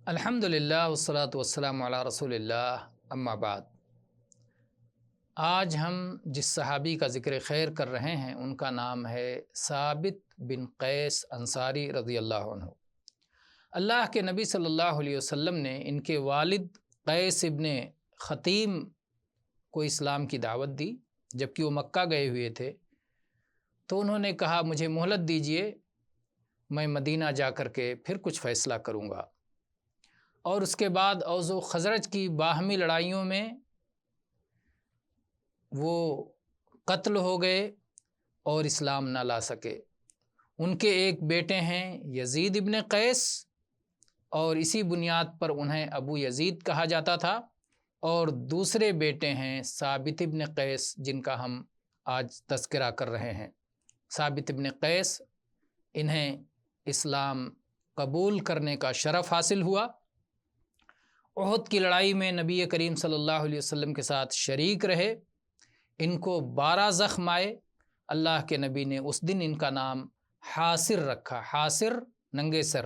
الحمدللہ والصلاۃ والسلام علی رسول اللہ اما بعد۔ آج ہم جس صحابی کا ذکر خیر کر رہے ہیں ان کا نام ہے ثابت بن قیس انصاری رضی اللہ عنہ۔ اللہ کے نبی صلی اللہ علیہ وسلم نے ان کے والد قیس ابن خطیم کو اسلام کی دعوت دی جبکہ وہ مکہ گئے ہوئے تھے، تو انہوں نے کہا مجھے مہلت دیجئے، میں مدینہ جا کر کے پھر کچھ فیصلہ کروں گا۔ اور اس کے بعد اوس و خزرج کی باہمی لڑائیوں میں وہ قتل ہو گئے اور اسلام نہ لا سکے۔ ان کے ایک بیٹے ہیں یزید ابن قیس، اور اسی بنیاد پر انہیں ابو یزید کہا جاتا تھا، اور دوسرے بیٹے ہیں ثابت ابن قیس جن کا ہم آج تذکرہ کر رہے ہیں۔ ثابت ابن قیس، انہیں اسلام قبول کرنے کا شرف حاصل ہوا۔ احد کی لڑائی میں نبی کریم صلی اللہ علیہ وسلم کے ساتھ شریک رہے۔ ان کو 12 زخم آئے۔ اللہ کے نبی نے اس دن ان کا نام حاصر رکھا۔ حاصر ننگے سر،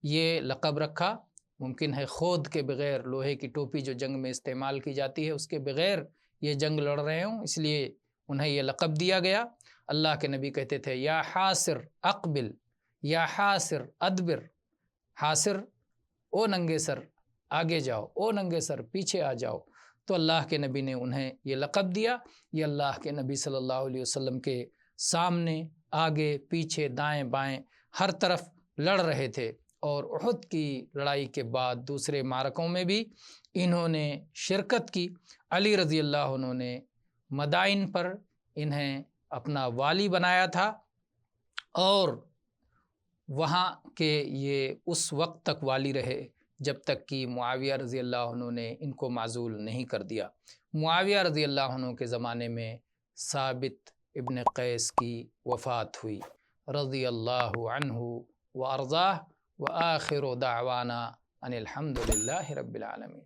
یہ لقب رکھا۔ ممکن ہے خود کے بغیر، لوہے کی ٹوپی جو جنگ میں استعمال کی جاتی ہے اس کے بغیر یہ جنگ لڑ رہے ہوں، اس لیے انہیں یہ لقب دیا گیا۔ اللہ کے نبی کہتے تھے یا حاصر اقبل، یا حاصر ادبر۔ حاصر او ننگے سر آگے جاؤ، او ننگے سر پیچھے آ جاؤ۔ تو اللہ کے نبی نے انہیں یہ لقب دیا۔ یہ اللہ کے نبی صلی اللہ علیہ وسلم کے سامنے، آگے، پیچھے، دائیں بائیں ہر طرف لڑ رہے تھے، اور احد کی لڑائی کے بعد دوسرے معرکوں میں بھی انہوں نے شرکت کی۔ علی رضی اللہ عنہ نے مدائن پر انہیں اپنا والی بنایا تھا، اور وہاں کے یہ اس وقت تک والی رہے جب تک کہ معاویہ رضی اللہ عنہ نے ان کو معزول نہیں کر دیا۔ معاویہ رضی اللہ عنہ کے زمانے میں ثابت ابن قیس کی وفات ہوئی رضی اللہ عنہ وارضاہ، وآخر دعوانا ان الحمد للہ رب العالمین۔